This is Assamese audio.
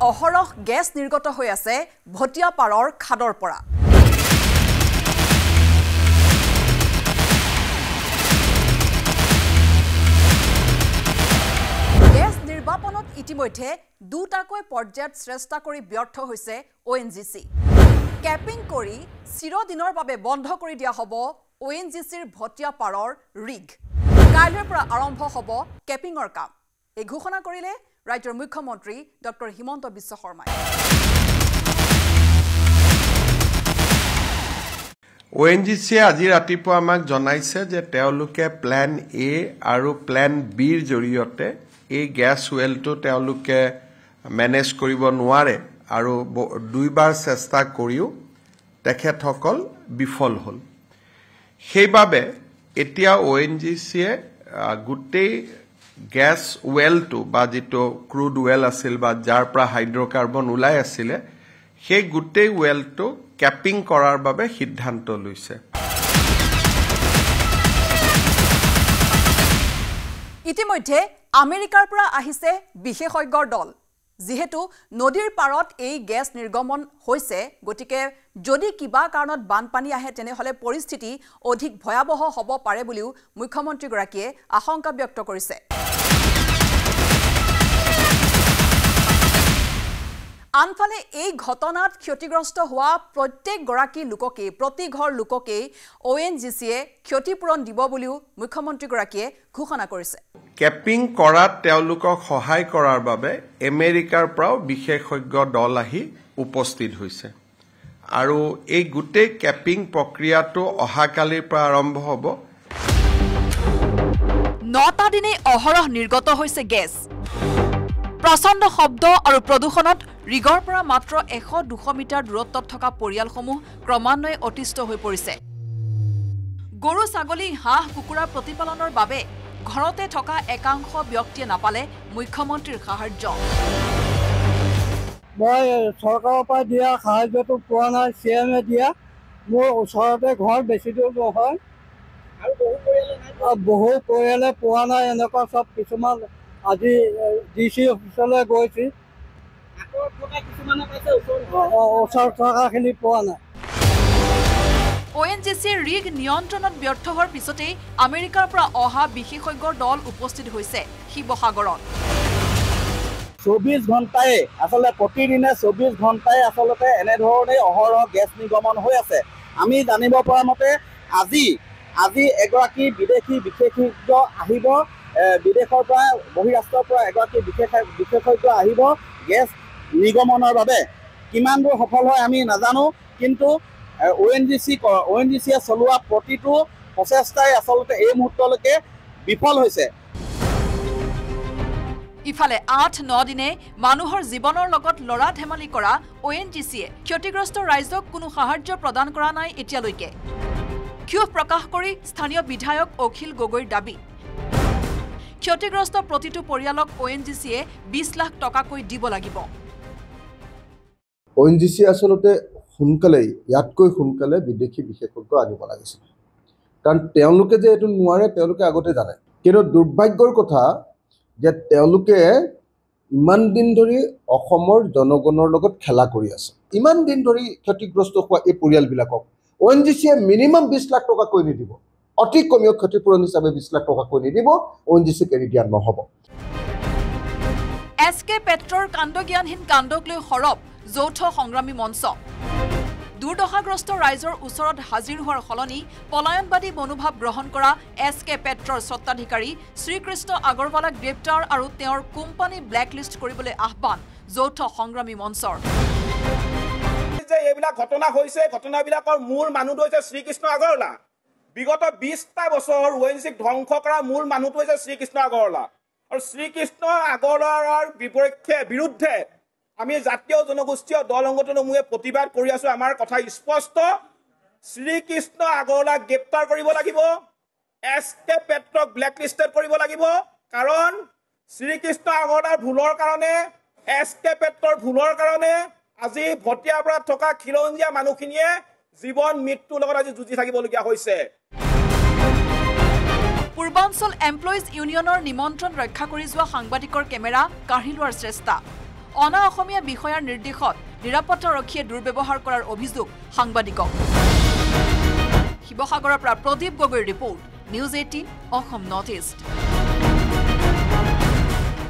অহৰহ গেছ নিৰ্গত হৈ আছে ভটিয়াপাৰৰ খাদৰ পৰা গেছ নিৰ্বাপনত ইতিমধ্যে দুটাকৈ পৰ্যায়ত চেষ্টা কৰি ব্যৰ্থ হৈছে ONGC কেপিং কৰি চিৰদিনৰ বাবে বন্ধ কৰি দিয়া হ'ব ONGCৰ ভটিয়াপাৰৰ ৰিগ কাইলৈৰ পৰা আৰম্ভ হ'ব কেপিংৰ কাম এই ঘোষণা কৰিলে ৰাজ্যৰ মুখ্যমন্ত্ৰী ডক্টৰ হিমন্ত বিশ্ব শৰ্মাই ONGC আজি ৰাতিপুৱা আমাক জনাইছে যে তেওঁলোকে প্ল্যান A আৰু প্ল্যান B ৰ জৰিয়তে এই গ্যাস ওয়েলটো তেওঁলোকে মেনেজ কৰিব নোৱাৰে আৰু দুইবাৰ চেষ্টা কৰিও তেখেতসকল বিফল হ'ল সেইবাবে এতিয়া ONGCয়ে গোটেই গ্যাস ওয়েলটো বা যেটো ক্ৰুড ওয়েল আছিল বা যাৰ পৰা হাইড্ৰকাৰ্বন ওলাই আছিল সেই গোটেই ওয়েলটো কেপিং কৰাৰ বাবে সিদ্ধান্ত লৈছে ইতিমধ্যে আমেৰিকাৰ পৰা আহিছে বিশেষজ্ঞৰ দল যেহেতু নদীৰ পাৰত এই গ্যাস নিৰ্গমন হৈছে গতিকে যদি কিবা কাৰণত বানপানী আহে তেনেহলে পৰিস্থিতি অধিক ভয়াবহ হ'ব পাৰে বুলিও মুখ্যমন্ত্ৰী গৰাকীয়ে আশংকা ব্যক্ত কৰিছে আনফালে এই ঘটনাত ক্ষতিগ্ৰস্ত হোৱা প্ৰত্যেক গৰাকী লোককে প্ৰতি ঘৰ লোককে ONGCয়ে ক্ষতিপূৰণ দিব বুলিও মুখ্যমন্ত্ৰী গৰাকীয়ে ঘোষণা কৰিছে কেপিং কৰাত তেওঁলোকক সহায় কৰাৰ বাবে আমেৰিকাৰ পৰাও বিশেষজ্ঞ দল আহি উপস্থিত হৈছে আৰু এই গোটেই কেপিং প্ৰক্ৰিয়াটো অহাকালিৰ পৰা আৰম্ভ হ'ব 9টা দিনে অহৰহ নিৰ্গত হৈছে গেছ প্ৰচণ্ড শব্দ আৰু প্ৰদূষণত ৰিগৰ পৰা মাত্ৰ 100-200 মিটাৰ দূৰত্বত থকা পৰিয়ালসমূহ ক্ৰমান্বয়ে অতিষ্ঠ হৈ পৰিছে গৰু ছাগলী হাঁহ কুকুৰা প্ৰতিপালনৰ বাবে ঘৰতে থকা একাংশ ব্যক্তিয়ে নাপালে মুখ্যমন্ত্ৰীৰ সাহায্য মই চৰকাৰৰ পৰা দিয়া সাহায্যটো পোৱা নাই CMে দিয়া মোৰ ওচৰতে ঘৰ বেছি দূৰ নহয় আৰু বহু পৰিয়ালে পোৱা নাই এনেকুৱা সব কিছুমান আজি DC অফিচলৈ গৈছি ওচৰ থকাখিনি পোৱা নাই ONGCৰ ৰিগ নিয়ন্ত্ৰণত ব্যৰ্থ হোৱাৰ পিছতেই আমেৰিকাৰ পৰা অহা বিশেষজ্ঞৰ দল উপস্থিত হৈছে শিৱসাগৰত 24 ঘণ্টাই আসলে প্ৰতিদিনে 24 ঘণ্টাই আসলতে এনে ধৰণে অহৰহ গ্যাস নিৰ্গমন হৈ আছে আমি জানিব পৰা মতে আজি এগৰাকী বিদেশী বিশেষজ্ঞ আহিব বিদেশৰ পৰা বহিৰাষ্ট্ৰৰ পৰা এগৰাকী বিশেষজ্ঞ আহিব গ্যাস নিৰ্গমনৰ বাবে কিমান দূৰ সফল হয় আমি নাজানো কিন্তু ONGCয়ে চলোৱা প্ৰতিটো প্ৰচেষ্টাই আসলতে এই মুহূৰ্তলৈকে বিফল হৈছে ইফালে 8-9 দিনে মানুহৰ জীৱনৰ লগত লৰা ধেমালি কৰা ONGCয়ে ক্ষতিগ্ৰস্ত ৰাইজক কোনো সাহায্য প্ৰদান কৰা নাই এতিয়ালৈকে ক্ষোভ প্ৰকাশ কৰি স্থানীয় বিধায়ক অখিল গগৈৰ দাবী ক্ষতিগ্ৰস্ত প্ৰতিটো পৰিয়ালক ONGCয়ে 20 লাখ টকাকৈ দিব লাগিব ONGC আসলতে সোনকালে ইয়াতকৈ সোনকালে বিদেশী বিশেষজ্ঞ আনিব লাগিছিল কাৰণ তেওঁলোকে যে এটো নোৱাৰে তেওঁলোকে আগতে জানে কিন্তু দুৰ্ভাগ্যৰ কথা যে তেওঁলোকে ইমান দিন ধৰি অসমৰ জনগণৰ লগত খেলা কৰি আছে ইমান দিন ধৰি ক্ষতিগ্ৰস্ত হোৱা এই পৰিয়ালবিলাকক ONGCয়ে মিনিমাম 20 লাখ টকা কৈ নিদিব অতি কমেও ক্ষতিপূৰণ হিচাপে 20 লাখ টকা কৈ নিদিব ONGCক এৰি দিয়া নহব SK পেট্ৰৰ কাণ্ডজ্ঞানহীন কাণ্ডক লৈ হৰপ যৌথ সংগ্ৰামী মঞ্চ দুৰ্দশাগ্ৰস্ত ৰাইজৰ ওচৰত হাজিৰ হোৱাৰ সলনি পলায়নবাদী মনোভাৱ গ্ৰহণ কৰা SK পেট্ৰৰ স্বত্বাধিকাৰী শ্ৰীকৃষ্ণ আগৰৱালাক গ্ৰেপ্তাৰ আৰু তেওঁৰ কোম্পানী ব্লেকলিষ্ট কৰিবলৈ আহ্বান যৌথ সংগ্ৰামী মঞ্চৰ যে এইবিলাক ঘটনা হৈছে ঘটনাবিলাকৰ মূল মানুহটো হৈছে শ্ৰীকৃষ্ণ আগৰৱালা বিগত 20টা বছৰ ONGCক ধ্বংস কৰা মূল মানুহটো হৈছে শ্ৰীকৃষ্ণ আগৰৱালা আৰু শ্ৰীকৃষ্ণ আগৰৱালাৰ বিৰুদ্ধে আমি জাতীয় জনগোষ্ঠীয় দল সংগঠনসমূহে প্ৰতিবাদ কৰি আছো আমাৰ কথা স্পষ্ট শ্ৰীকৃষ্ণ আগৰৱালাক গ্ৰেপ্তাৰ কৰিব লাগিব SK পেট্ৰক ব্লেকলিষ্টেড কৰিব লাগিব কাৰণ শ্ৰীকৃষ্ণ আগৰৱালাৰ ভুলৰ কাৰণে SK পেট্ৰৰ ভুলৰ কাৰণে আজি ভটিয়াপাৰাত থকা খিলঞ্জীয়া মানুহখিনিয়ে জীৱন মৃত্যুৰ লগত আজি যুঁজি থাকিবলগীয়া হৈছে পূৰ্বাঞ্চল এমপ্লয়িজ ইউনিয়নৰ নিমন্ত্ৰণ ৰক্ষা কৰি যোৱা সাংবাদিকৰ কেমেৰা কাঢ়ি লোৱাৰ চেষ্টা অনা অসমীয়া বিষয়াৰ নিৰ্দেশত নিৰাপত্তাৰক্ষীয়ে দুৰ্ব্যৱহাৰ কৰাৰ অভিযোগ সাংবাদিকক শিৱসাগৰৰ পৰা প্ৰদীপ গগৈৰ report news 18 Assam north east